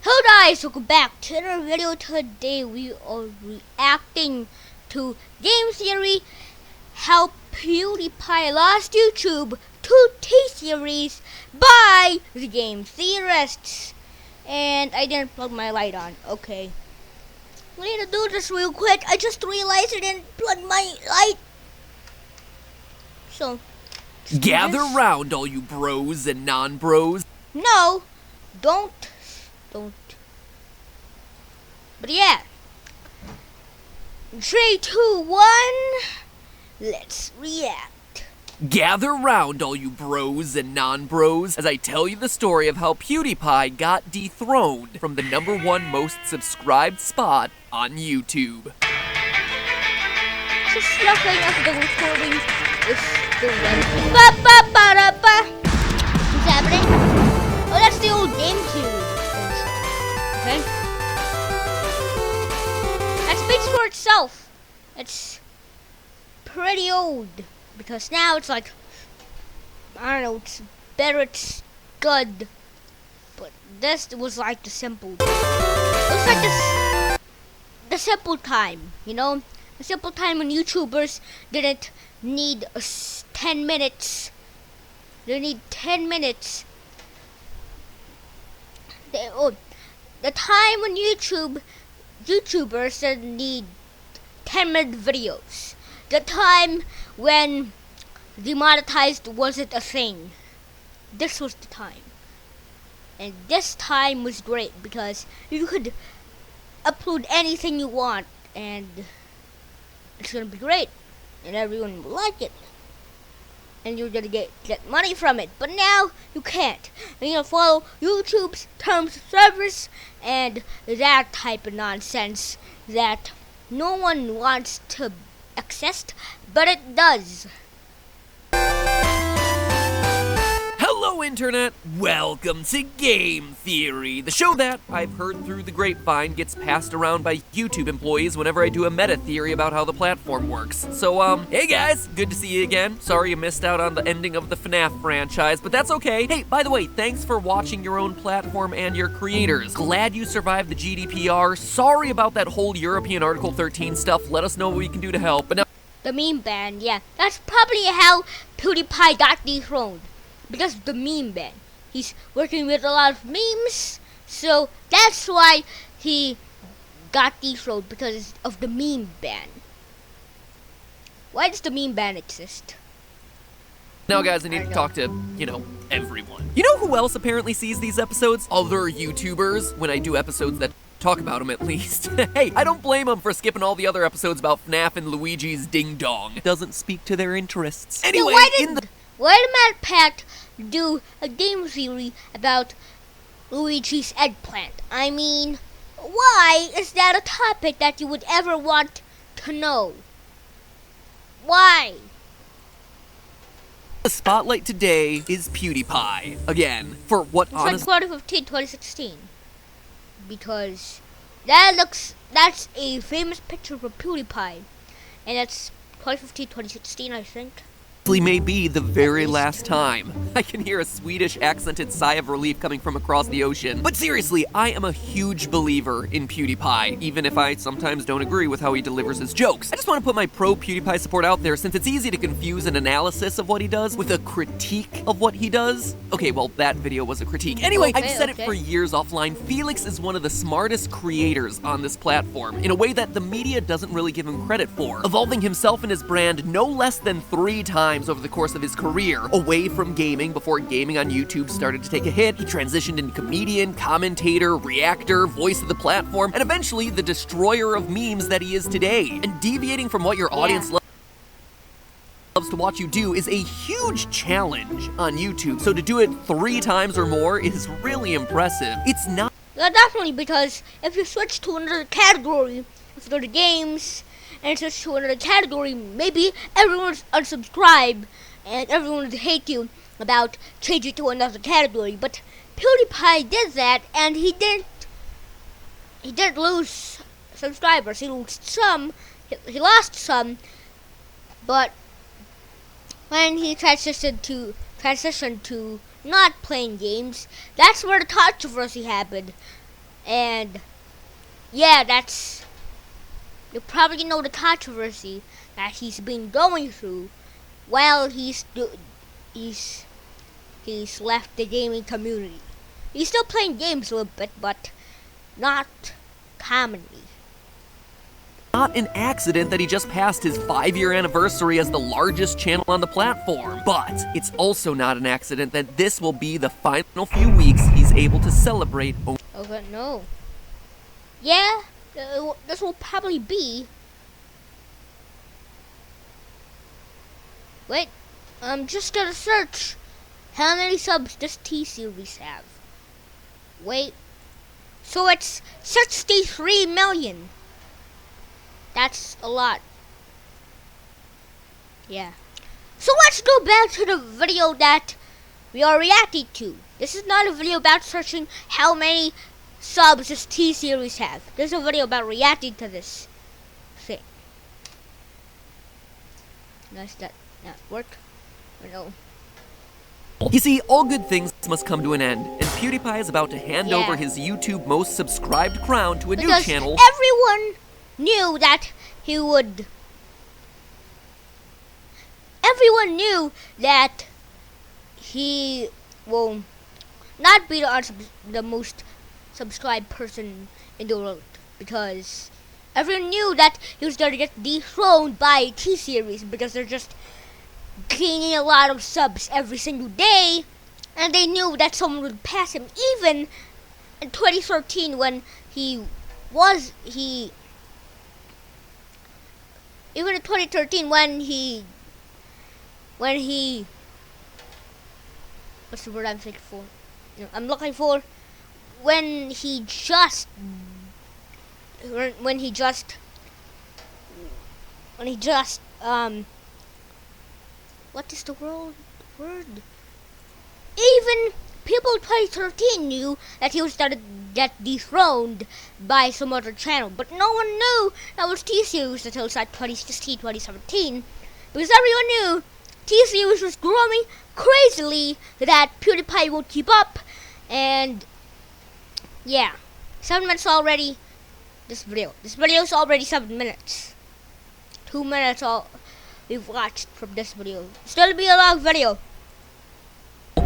Hello guys, welcome back to another video. Today we are reacting to game theory, how PewDiePie lost YouTube to T-Series by the game theorists. And I didn't plug my light on. Okay. We need to do this real quick. I just realized I didn't plug my light. So, gather round, all you bros and non-bros. No, don't. But yeah. 3, 2, 1. Let's react. Gather round, all you bros and non-bros, as I tell you the story of how PewDiePie got dethroned from the #1 most subscribed spot on YouTube. Just nothing of the recording is still running. Ba-ba-ba-da-ba. What's happening? Oh, that's the old game theory. Okay. That speaks for itself. It's pretty old. Because now it's like, I don't know, it's better, it's good. But this was like the simple. It was like the simple time, you know? The simple time when YouTubers didn't need 10 minutes. They need 10 minutes. The time when YouTubers didn't need 10-minute videos. The time when demonetized wasn't a thing. This was the time. And this time was great because you could upload anything you want and it's gonna be great. And everyone will like it. And you're gonna get money from it. But now you can't. And you follow YouTube's terms of service and that type of nonsense that no one wants to access, but it does. Hello, Internet! Welcome to Game Theory, the show that, I've heard through the grapevine, gets passed around by YouTube employees whenever I do a meta theory about how the platform works. So, hey guys, good to see you again. Sorry you missed out on the ending of the FNAF franchise, but that's okay. Hey, by the way, thanks for watching your own platform and your creators. Glad you survived the GDPR. Sorry about that whole European Article 13 stuff. Let us know what we can do to help. But now, the meme ban, yeah. That's probably how PewDiePie got dethroned. Because of the meme ban. He's working with a lot of memes, so that's why he got dethroned, because of the meme ban. Why does the meme ban exist? now guys, I need to talk to, everyone. You know who else apparently sees these episodes? Other YouTubers, when I do episodes that talk about them at least. Hey, I don't blame them for skipping all the other episodes about FNAF and Luigi's Ding Dong. Doesn't speak to their interests. Anyway, why did MatPat do a game theory about Luigi's eggplant? I mean, why is that a topic that you would ever want to know? Why? The spotlight today is PewDiePie. Again, for what it's honestly... like 2015, 2016. Because that's a famous picture for PewDiePie. And that's 2015, 2016, I think. may be the very last time. I can hear a Swedish accented sigh of relief coming from across the ocean. But seriously, I am a huge believer in PewDiePie, even if I sometimes don't agree with how he delivers his jokes. I just want to put my pro PewDiePie support out there, since it's easy to confuse an analysis of what he does with a critique of what he does. Okay, well, that video was a critique. Anyway, I've said it for years offline, Felix is one of the smartest creators on this platform, in a way that the media doesn't really give him credit for, evolving himself and his brand no less than 3 times over the course of his career. Away from gaming, before gaming on YouTube started to take a hit, he transitioned into comedian, commentator, reactor, voice of the platform, and eventually the destroyer of memes that he is today. And deviating from what your audience loves to watch you do is a huge challenge on YouTube. So to do it 3 times or more is really impressive. It's not... Yeah, definitely, because if you switch to another category, if you go to games, and switch to another category, maybe everyone would unsubscribe and everyone would hate you about changing to another category. But PewDiePie did that, and he didn't lose subscribers. He lost some, but when he transitioned to not playing games, that's where the controversy happened. And yeah, you probably know the controversy that he's been going through while he's left the gaming community. He's still playing games a little bit, but not commonly. Not an accident that he just passed his 5-year anniversary as the largest channel on the platform. But it's also not an accident that this will be the final few weeks he's able to celebrate. Okay, no. Yeah, this will probably be. Wait, I'm just gonna search how many subs does T-Series have. Wait, so it's 63 million. That's a lot. Yeah. So let's go back to the video that we are reacting to. This is not a video about searching how many subs does T-Series have. This is a video about reacting to this thing. Does that not work? Or no? You see, all good things must come to an end, and PewDiePie is about to hand Yeah. over his YouTube most subscribed crown to a new Because channel. everyone knew that he would. Everyone knew that he will not be the most subscribed person in the world, because everyone knew that he was going to get dethroned by T-Series because they're just gaining a lot of subs every single day, and they knew that someone would pass him. Even in 2013 when even in 2013 when he what's the word I'm looking for? When he just what is the word? Even people in 2013 knew that he was going to get dethroned by some other channel, but no one knew that was T-Series until like 2016, 2017, because everyone knew T-Series was growing crazily that PewDiePie won't keep up. And yeah, 7 minutes already. This video is already 7 minutes. 2 minutes all we've watched from this video. It's gonna be a long video.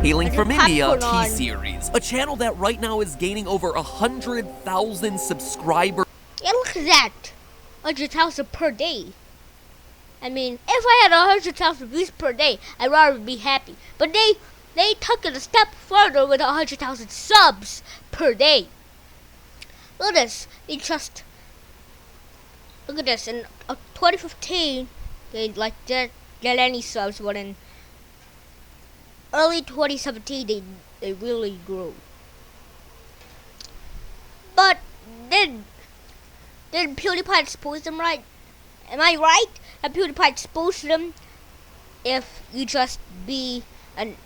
Hailing from India, popcorn on. T-Series, a channel that right now is gaining over 100,000 subscribers. Yeah, look at that. 100,000 per day. I mean, if I had 100,000 views per day, I'd rather be happy. But they took it a step further with 100,000 subs per day. Look at this. Look at this. In 2015, they didn't get any subs, but in early 2017, they really grew. But did PewDiePie expose them right? Am I right that PewDiePie exposed them? If you just made an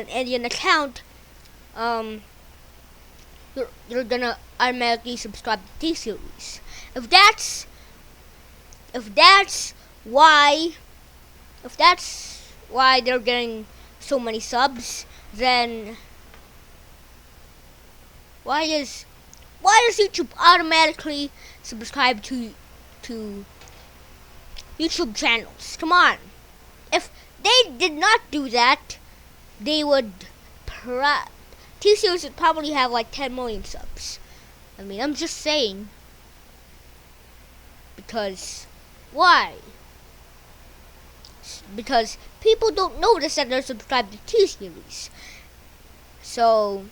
Indian account, you're gonna automatically subscribe to T-Series. If that's why they're getting so many subs, then why does YouTube automatically subscribe to YouTube channels? Come on. If they did not do that, T-Series would probably have like 10 million subs. I mean, I'm just saying. Because why? Because people don't notice that they're subscribed to T-Series. So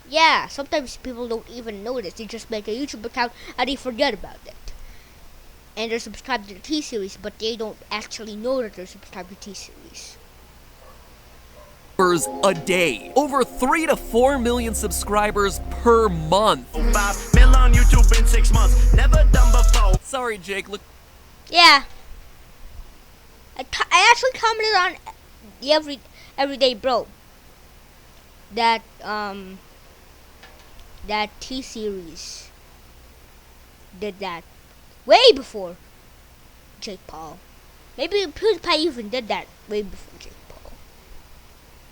yeah, sometimes people don't even notice. They just make a YouTube account and they forget about it. And they're subscribed to the T-Series, but they don't actually know that they're subscribed to T-Series. A day. Over 3 to 4 million subscribers per month. 5 mil on YouTube in 6 months. Never done before. Sorry, Jake. Look. Yeah. I actually commented on the everyday bro that T-Series did that way before Jake Paul. Maybe PewDiePie even did that way before Jake Paul.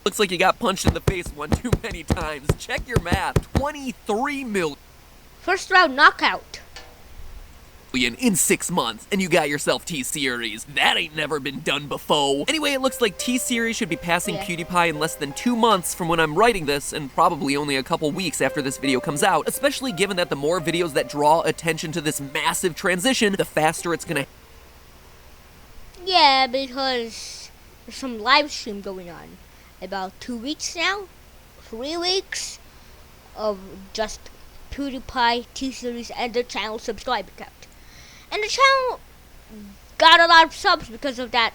Looks like you got punched in the face one too many times. Check your math. 23 million First round knockout. in 6 months, and you got yourself T-Series. That ain't never been done before. Anyway, it looks like T-Series should be passing PewDiePie in less than 2 months from when I'm writing this, and probably only a couple weeks after this video comes out, especially given that the more videos that draw attention to this massive transition, the faster it's gonna... Yeah, because there's some live stream going on. About 2 weeks now? 3 weeks? Of just PewDiePie, T-Series, and the channel subscriber count. And the channel got a lot of subs because of that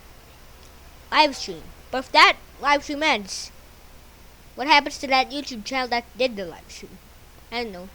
live stream. But if that live stream ends, what happens to that YouTube channel that did the live stream? I don't know.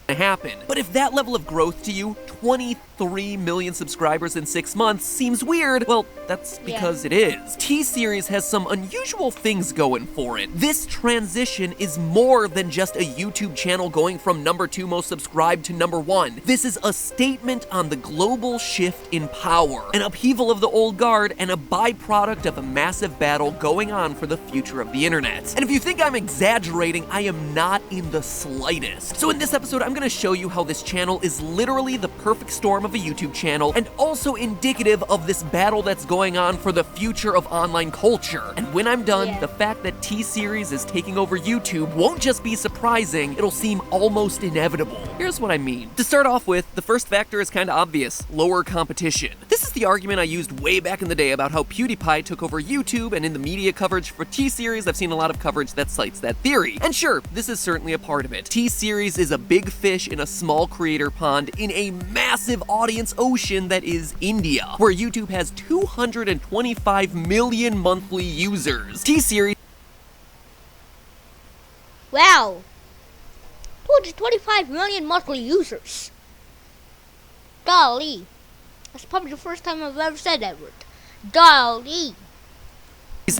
Happen. But if that level of growth to you, 23 million subscribers in 6 months, seems weird, well, that's because it is. T-Series has some unusual things going for it. This transition is more than just a YouTube channel going from #2 most subscribed to #1. This is a statement on the global shift in power, an upheaval of the old guard, and a byproduct of a massive battle going on for the future of the internet. And if you think I'm exaggerating, I am not in the slightest. So in this episode, I'm gonna show you how this channel is literally the perfect storm of a YouTube channel, and also indicative of this battle that's going on for the future of online culture. And when I'm done, the fact that T-Series is taking over YouTube won't just be surprising, it'll seem almost inevitable. Here's what I mean. To start off with, the first factor is kinda obvious: lower competition. This is the argument I used way back in the day about how PewDiePie took over YouTube, and in the media coverage for T-Series, I've seen a lot of coverage that cites that theory. And sure, this is certainly a part of it. T-Series is a big fish in a small creator pond in a massive audience ocean that is India, where YouTube has 225 million monthly users. T-Series... Wow! 225 million monthly users. Golly. That's probably the first time I've ever said that word. Golly.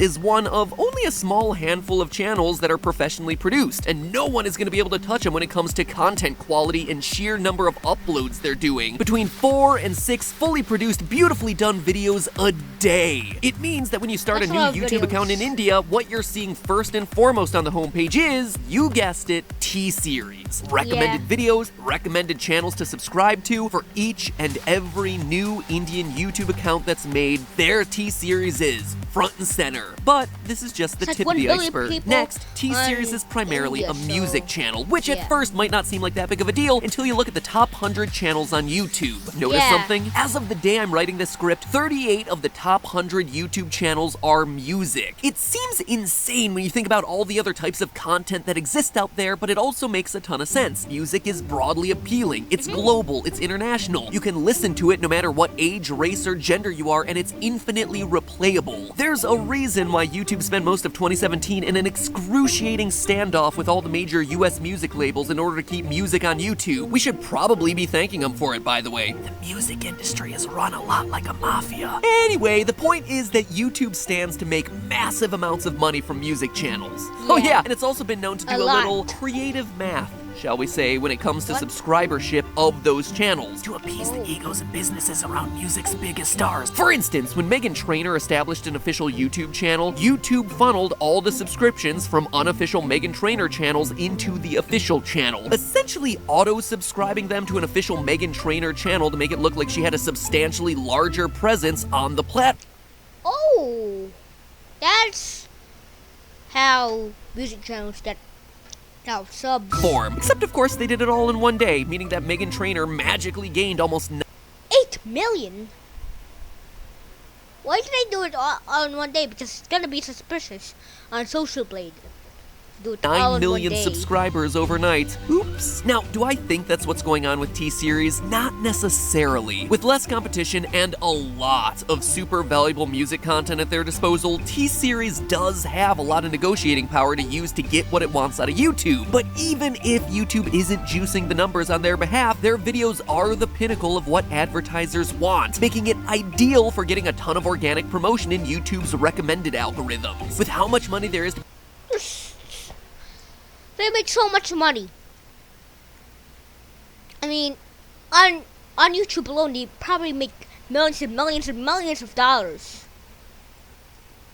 Is one of only a small handful of channels that are professionally produced, and no one is going to be able to touch them when it comes to content quality and sheer number of uploads they're doing. Between 4 and 6 fully produced, beautifully done videos a day. It means that when you start a new YouTube account in India, what you're seeing first and foremost on the homepage is, you guessed it, T-Series. Recommended videos, recommended channels to subscribe to. For each and every new Indian YouTube account that's made, their T-Series is front and center. But this is just the tip of the iceberg. Next, T-Series is primarily a music channel, which at first might not seem like that big of a deal until you look at the top 100 channels on YouTube. Notice something? As of the day I'm writing this script, 38 of the top 100 YouTube channels are music. It seems insane when you think about all the other types of content that exist out there, but it also makes a ton of sense. Music is broadly appealing, it's global, it's international. You can listen to it no matter what age, race, or gender you are, and it's infinitely replayable. There's a reason why YouTube spent most of 2017 in an excruciating standoff with all the major US music labels in order to keep music on YouTube. We should probably be thanking them for it, by the way. The music industry is run a lot like a mafia. Anyway, the point is that YouTube stands to make massive amounts of money from music channels. Oh yeah, and it's also been known to do a little creative math, shall we say, when it comes to subscribership of those channels, to appease the egos and businesses around music's biggest stars. For instance, when Meghan Trainor established an official YouTube channel, YouTube funneled all the subscriptions from unofficial Meghan Trainor channels into the official channel, essentially auto-subscribing them to an official Meghan Trainor channel to make it look like she had a substantially larger presence on the platform. Oh, that's how music channels get subs. Except, of course, they did it all in one day, meaning that Meghan Trainor magically gained almost 8 million? Why did they do it all in one day? Because it's gonna be suspicious on Social Blade. Do it 9 million subscribers overnight. Oops. Now, do I think that's what's going on with T-Series? Not necessarily. With less competition and a lot of super valuable music content at their disposal, T-Series does have a lot of negotiating power to use to get what it wants out of YouTube. But even if YouTube isn't juicing the numbers on their behalf, their videos are the pinnacle of what advertisers want, making it ideal for getting a ton of organic promotion in YouTube's recommended algorithms. With how much money there is to... They make so much money. I mean, on YouTube alone, they probably make millions and millions and millions of dollars.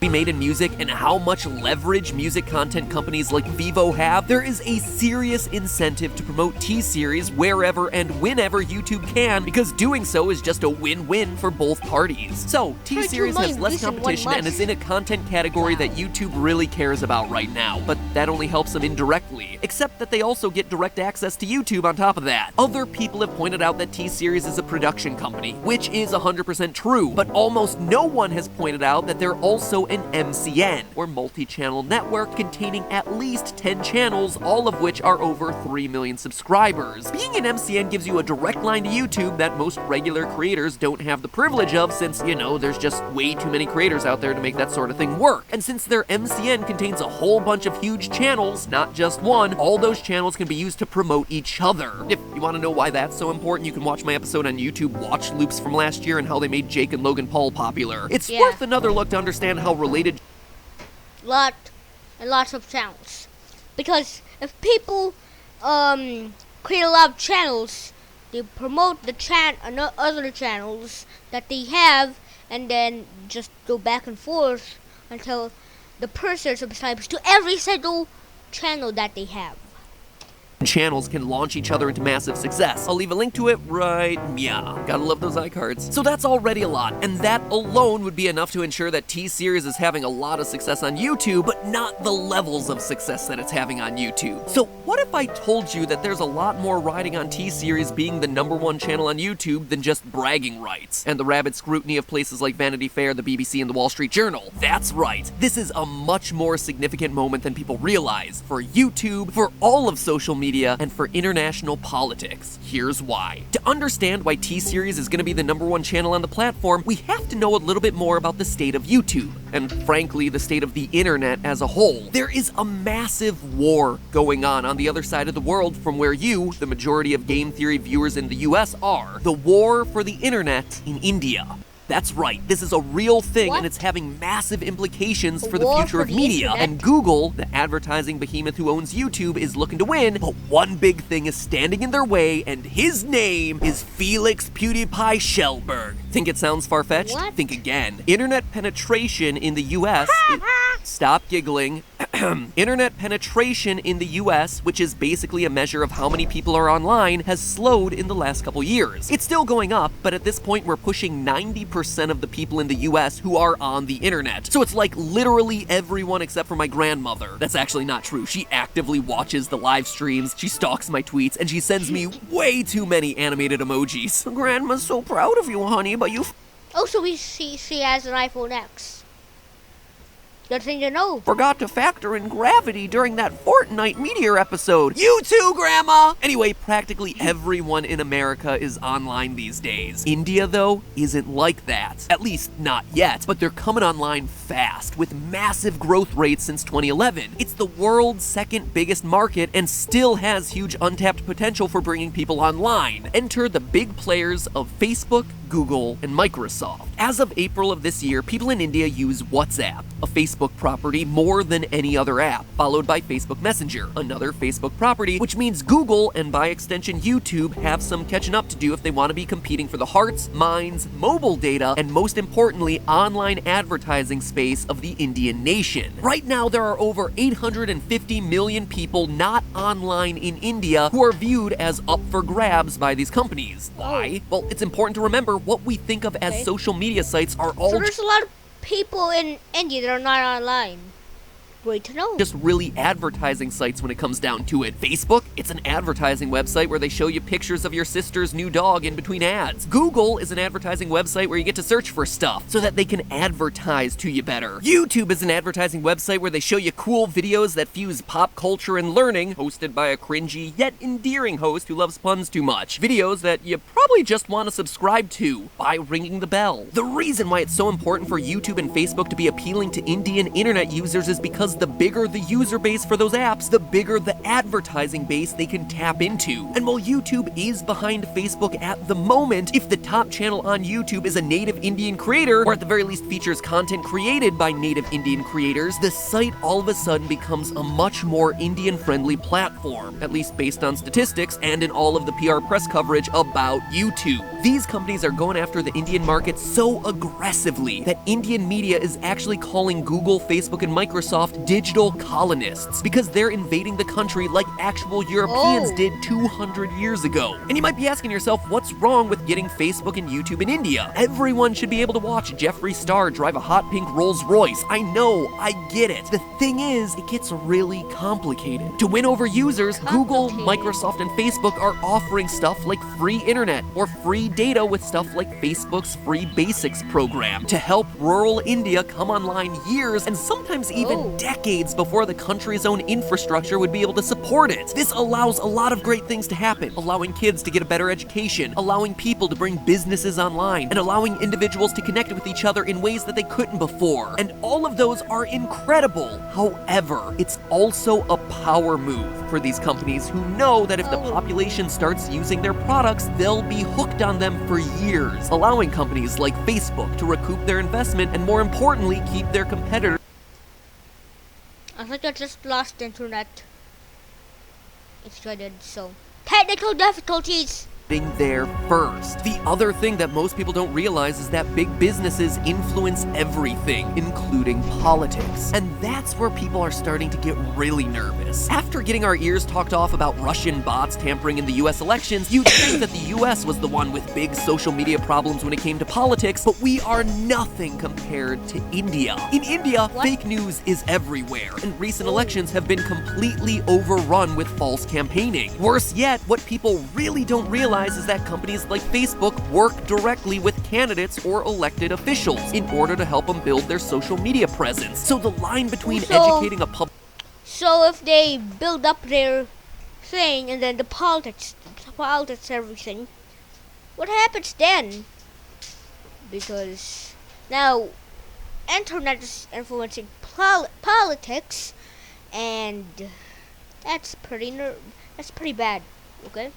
be made in music and how much leverage music content companies like Vivo have, there is a serious incentive to promote T-Series wherever and whenever YouTube can, because doing so is just a win-win for both parties. So, T-Series has less competition and is in a content category that YouTube really cares about right now, but that only helps them indirectly, except that they also get direct access to YouTube on top of that. Other people have pointed out that T-Series is a production company, which is 100% true, but almost no one has pointed out that they're also an MCN, or multi-channel network containing at least 10 channels, all of which are over 3 million subscribers. Being an MCN gives you a direct line to YouTube that most regular creators don't have the privilege of, since, you know, there's just way too many creators out there to make that sort of thing work. And since their MCN contains a whole bunch of huge channels, not just one, all those channels can be used to promote each other. If you want to know why that's so important, you can watch my episode on YouTube Watch Loops from last year and how they made Jake and Logan Paul popular. It's worth another look to understand how related lots of channels, because if people create a lot of channels, they promote the other channels that they have, and then just go back and forth until the person subscribes to every single channel that they have. Channels can launch each other into massive success. I'll leave a link to it right, yeah. Gotta love those iCards. So that's already a lot, and that alone would be enough to ensure that T-Series is having a lot of success on YouTube, but not the levels of success that it's having on YouTube. So what if I told you that there's a lot more riding on T-Series being the #1 channel on YouTube than just bragging rights, and the rabid scrutiny of places like Vanity Fair, the BBC, and the Wall Street Journal? That's right. This is a much more significant moment than people realize. For YouTube, for all of social media, and for international politics. Here's why. To understand why T-Series is going to be the #1 channel on the platform, we have to know a little bit more about the state of YouTube, and frankly, the state of the internet as a whole. There is a massive war going on the other side of the world from where you, the majority of game theory viewers in the US, are. The war for the internet in India. That's right, this is a real thing, and it's having massive implications for the future of media. And Google, the advertising behemoth who owns YouTube, is looking to win, but one big thing is standing in their way, and his name is Felix PewDiePie Shellberg. Think it sounds far-fetched? Think again. Internet penetration in the US... Stop giggling. Internet penetration in the US, which is basically a measure of how many people are online, has slowed in the last couple years. It's still going up, but at this point we're pushing 90% of the people in the US who are on the internet. So it's like literally everyone except for my grandmother. That's actually not true. She actively watches the live streams, she stalks my tweets, and she sends me way too many animated emojis. Grandma's so proud of you, honey, but you... Also, she has an iPhone X. Good thing to know. Forgot to factor in gravity during that Fortnite Meteor episode. You too, Grandma! Anyway, practically everyone in America is online these days. India, though, isn't like that. At least, not yet. But they're coming online fast, with massive growth rates since 2011. It's the world's second biggest market and still has huge untapped potential for bringing people online. Enter the big players of Facebook, Google, and Microsoft. As of April of this year, people in India use WhatsApp, a Facebook property, more than any other app, followed by Facebook Messenger, another Facebook property, which means Google, and by extension YouTube, have some catching up to do if they want to be competing for the hearts, minds, mobile data, and most importantly, online advertising space of the Indian nation. Right now, there are over 850 million people not online in India who are viewed as up for grabs by these companies. Why? Well, it's important to remember what we think of as social media sites are all... So there's a lot of people in India that are not online. Great to know. Just really advertising sites when it comes down to it. Facebook, it's an advertising website where they show you pictures of your sister's new dog in between ads. Google is an advertising website where you get to search for stuff so that they can advertise to you better. YouTube is an advertising website where they show you cool videos that fuse pop culture and learning, hosted by a cringy yet endearing host who loves puns too much. Videos that you probably just want to subscribe to by ringing the bell. The reason why it's so important for YouTube and Facebook to be appealing to Indian internet users is because because the bigger the user base for those apps, the bigger the advertising base they can tap into. And while YouTube is behind Facebook at the moment, if the top channel on YouTube is a native Indian creator, or at the very least features content created by native Indian creators, the site all of a sudden becomes a much more Indian-friendly platform, at least based on statistics and in all of the PR press coverage about YouTube. These companies are going after the Indian market so aggressively that Indian media is actually calling Google, Facebook, and Microsoft digital colonists because they're invading the country like actual Europeans did 200 years ago. And you might be asking yourself, what's wrong with getting Facebook and YouTube in India? Everyone should be able to watch Jeffree Star drive a hot pink Rolls Royce. I know, I get it. The thing is, it gets really complicated. To win over users, Google, Microsoft, and Facebook are offering stuff like free internet or free data with stuff like Facebook's Free Basics program to help rural India come online years and sometimes even decades before the country's own infrastructure would be able to support it. This allows a lot of great things to happen, allowing kids to get a better education, allowing people to bring businesses online, and allowing individuals to connect with each other in ways that they couldn't before. And all of those are incredible. However, it's also a power move for these companies who know that if the population starts using their products, they'll be hooked on them for years, allowing companies like Facebook to recoup their investment and, more importantly, keep their competitors. I think I just lost internet. It's shredded, so technical difficulties. There first. The other thing that most people don't realize is that big businesses influence everything, including politics. And that's where people are starting to get really nervous. After getting our ears talked off about Russian bots tampering in the US elections, you'd think that the US was the one with big social media problems when it came to politics, but we are nothing compared to India. In India, fake news is everywhere, and recent elections have been completely overrun with false campaigning. Worse yet, what people really don't realize is that companies like Facebook work directly with candidates or elected officials in order to help them build their social media presence. So the line between educating a public... So if they build up their thing and then the politics everything, what happens then? Because now internet is influencing politics, and that's pretty bad, okay?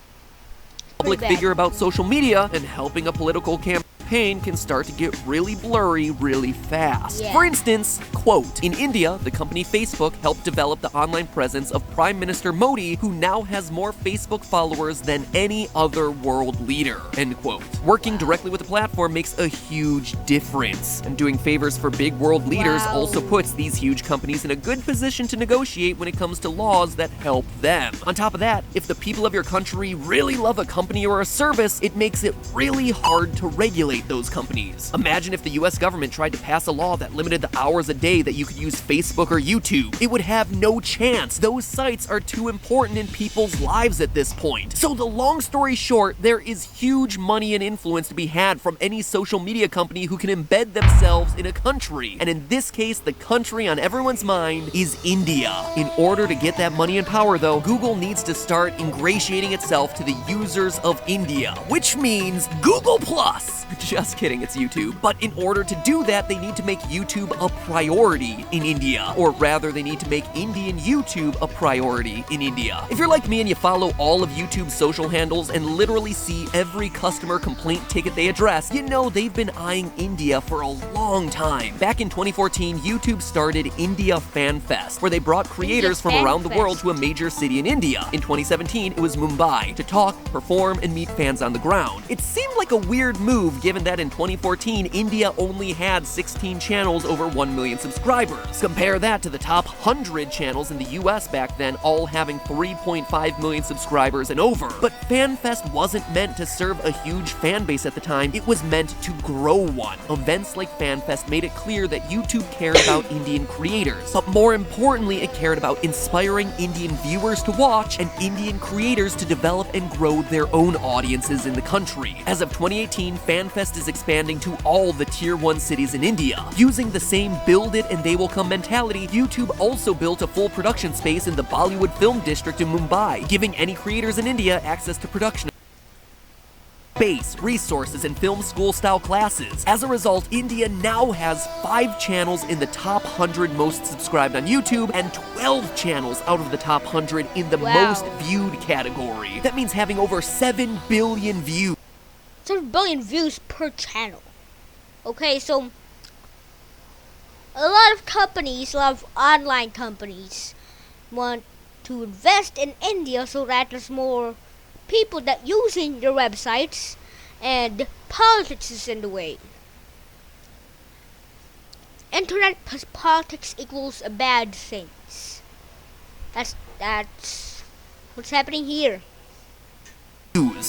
Public figure about social media, and helping a political campaign can start to get really blurry really fast. Yeah. For instance, quote, in India, the company Facebook helped develop the online presence of Prime Minister Modi, who now has more Facebook followers than any other world leader, end quote. Working directly with the platform makes a huge difference, and doing favors for big world leaders also puts these huge companies in a good position to negotiate when it comes to laws that help them. On top of that, if the people of your country really love a company or a service, it makes it really hard to regulate those companies. Imagine if the US government tried to pass a law that limited the hours a day that you could use Facebook or YouTube. It would have no chance. Those sites are too important in people's lives at this point. So the long story short, there is huge money and influence to be had from any social media company who can embed themselves in a country. And in this case, the country on everyone's mind is India. In order to get that money and power though, Google needs to start ingratiating itself to the users of India, which means Google Plus. Just kidding, it's YouTube. But in order to do that, they need to make YouTube a priority in India. Or rather, they need to make Indian YouTube a priority in India. If you're like me and you follow all of YouTube's social handles and literally see every customer complaint ticket they address, you know they've been eyeing India for a long time. Back in 2014, YouTube started India Fan Fest, where they brought creators from around the world to a major city in India. In 2017, it was Mumbai, to talk, perform, and meet fans on the ground. It seemed like a weird move given that in 2014, India only had 16 channels over 1 million subscribers. Compare that to the top 100 channels in the US back then, all having 3.5 million subscribers and over. But FanFest wasn't meant to serve a huge fan base at the time, it was meant to grow one. Events like FanFest made it clear that YouTube cared about Indian creators, but more importantly, it cared about inspiring Indian viewers to watch and Indian creators to develop and grow their own audiences in the country. As of 2018, FanFest is expanding to all the Tier 1 cities in India. Using the same build it and they will come mentality, YouTube also built a full production space in the Bollywood film district in Mumbai, giving any creators in India access to production space, resources, and film school-style classes. As a result, India now has 5 channels in the top 100 most subscribed on YouTube and 12 channels out of the top 100 in the most viewed category. That means having over 7 billion views. 7 billion views per channel. Okay, so a lot of companies, a lot of online companies want to invest in India so that there's more people that using their websites, and politics is in the way. Internet plus politics equals a bad things. That's what's happening here.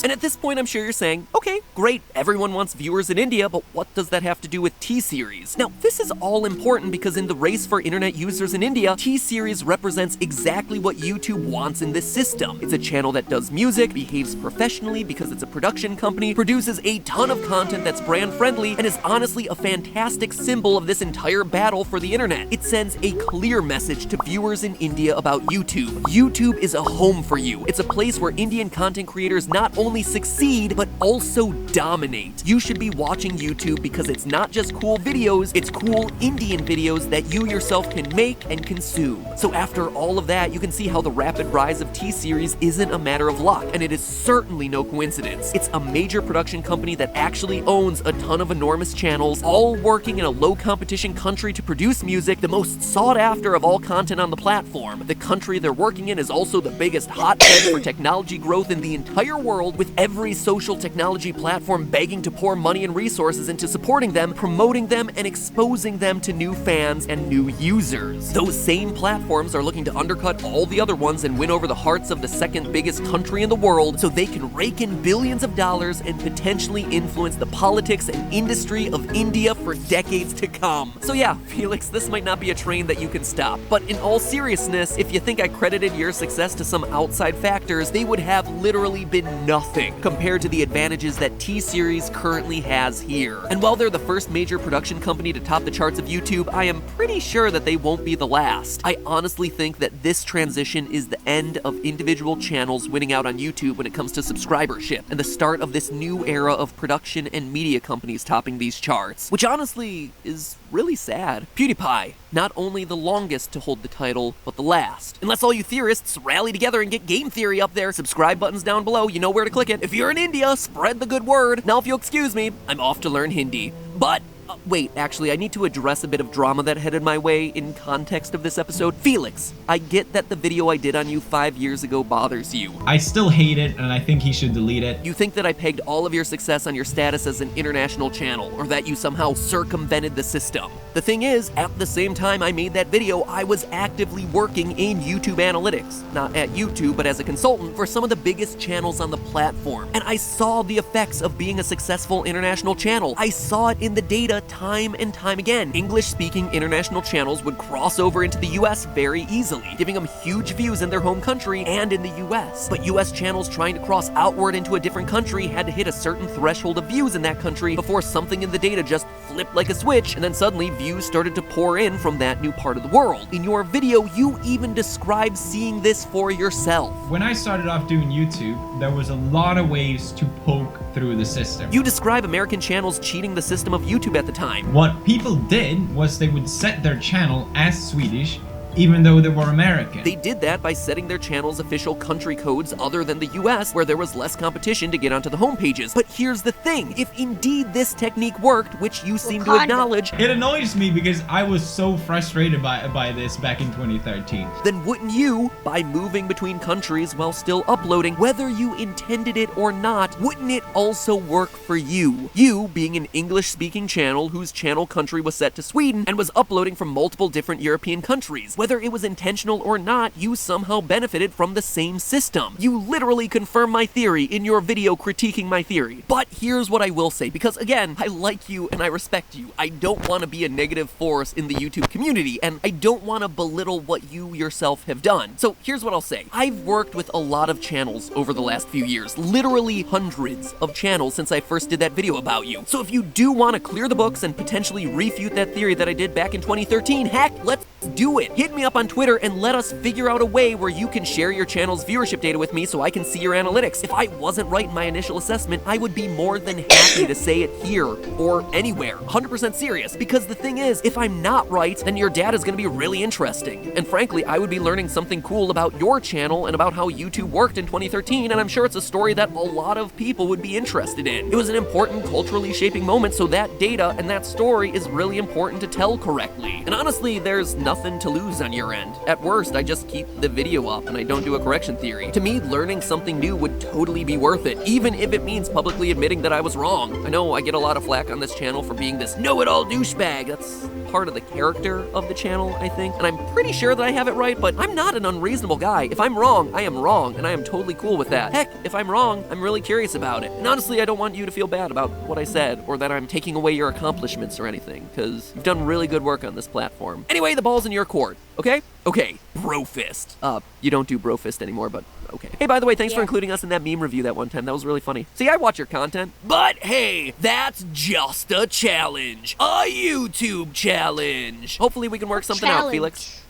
And at this point, I'm sure you're saying, okay, great, everyone wants viewers in India, but what does that have to do with T-Series? Now, this is all important because in the race for internet users in India, T-Series represents exactly what YouTube wants in this system. It's a channel that does music, behaves professionally because it's a production company, produces a ton of content that's brand friendly, and is honestly a fantastic symbol of this entire battle for the internet. It sends a clear message to viewers in India about YouTube. YouTube is a home for you. It's a place where Indian content creators not only succeed, but also dominate. You should be watching YouTube because it's not just cool videos, it's cool Indian videos that you yourself can make and consume. So after all of that, you can see how the rapid rise of T-Series isn't a matter of luck, and it is certainly no coincidence. It's a major production company that actually owns a ton of enormous channels, all working in a low competition country to produce music, the most sought after of all content on the platform. The country they're working in is also the biggest hotbed for technology growth in the entire world, with every social technology platform begging to pour money and resources into supporting them, promoting them, and exposing them to new fans and new users. Those same platforms are looking to undercut all the other ones and win over the hearts of the second biggest country in the world so they can rake in billions of dollars and potentially influence the politics and industry of India for decades to come. So yeah, Felix, this might not be a train that you can stop, but in all seriousness, if you think I credited your success to some outside factors, they would have literally been nothing compared to the advantages that T-Series currently has here. And while they're the first major production company to top the charts of YouTube, I am pretty sure that they won't be the last. I honestly think that this transition is the end of individual channels winning out on YouTube when it comes to subscribership, and the start of this new era of production and media companies topping these charts, which honestly is really sad. PewDiePie, not only the longest to hold the title, but the last. Unless all you theorists rally together and get game theory up there, subscribe buttons down below, you know where to click it. If you're in India, spread the good word. Now if you'll excuse me, I'm off to learn Hindi. But wait, actually, I need to address a bit of drama that headed my way in context of this episode. Felix, I get that the video I did on you 5 years ago bothers you. I still hate it, and I think he should delete it. You think that I pegged all of your success on your status as an international channel, or that you somehow circumvented the system. The thing is, at the same time I made that video, I was actively working in YouTube analytics. Not at YouTube, but as a consultant for some of the biggest channels on the platform. And I saw the effects of being a successful international channel. I saw it in the data time and time again. English-speaking international channels would cross over into the US very easily, giving them huge views in their home country and in the US. But US channels trying to cross outward into a different country had to hit a certain threshold of views in that country before something in the data just flipped like a switch, and then suddenly views started to pour in from that new part of the world. In your video, you even described seeing this for yourself. When I started off doing YouTube, there was a lot of ways to poke through the system. You describe American channels cheating the system of YouTube at the time. What people did was they would set their channel as Swedish, even though they were American. They did that by setting their channel's official country codes other than the US, where there was less competition to get onto the home pages. But here's the thing, if indeed this technique worked, which you seem to acknowledge, it annoys me because I was so frustrated by this back in 2013. Then wouldn't you, by moving between countries while still uploading, whether you intended it or not, wouldn't it also work for you? You being an English-speaking channel whose channel country was set to Sweden and was uploading from multiple different European countries. Whether it was intentional or not, you somehow benefited from the same system. You literally confirm my theory in your video critiquing my theory. But here's what I will say, because again, I like you and I respect you. I don't want to be a negative force in the YouTube community, and I don't want to belittle what you yourself have done. So here's what I'll say. I've worked with a lot of channels over the last few years, literally hundreds of channels since I first did that video about you. So if you do want to clear the books and potentially refute that theory that I did back in 2013, heck, let's do it. Hit me up on Twitter and let us figure out a way where you can share your channel's viewership data with me so I can see your analytics. If I wasn't right in my initial assessment, I would be more than happy to say it here or anywhere. 100% serious. Because the thing is, if I'm not right, then your data is going to be really interesting. And frankly, I would be learning something cool about your channel and about how YouTube worked in 2013, and I'm sure it's a story that a lot of people would be interested in. It was an important culturally shaping moment, so that data and that story is really important to tell correctly. And honestly, there's nothing to lose on your end. At worst, I just keep the video up and I don't do a correction theory. To me, learning something new would totally be worth it, even if it means publicly admitting that I was wrong. I know I get a lot of flack on this channel for being this know-it-all douchebag. That's part of the character of the channel, I think. And I'm pretty sure that I have it right, but I'm not an unreasonable guy. If I'm wrong, I am wrong, and I am totally cool with that. Heck, if I'm wrong, I'm really curious about it. And honestly, I don't want you to feel bad about what I said, or that I'm taking away your accomplishments or anything, because you've done really good work on this platform. Anyway, the ball's in your court, okay? Okay, Brofist. You don't do Brofist anymore, but okay. Hey, by the way, thanks for including us in that meme review that one time. That was really funny. See, I watch your content. But hey, that's just a challenge. A YouTube challenge. Hopefully we can work something out, Felix.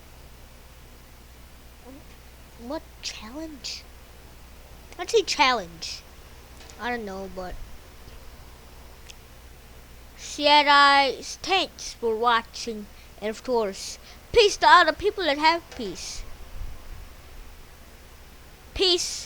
What challenge? I'd say challenge. I don't know, but... thanks for watching, and of course, peace to all the people that have peace. Peace.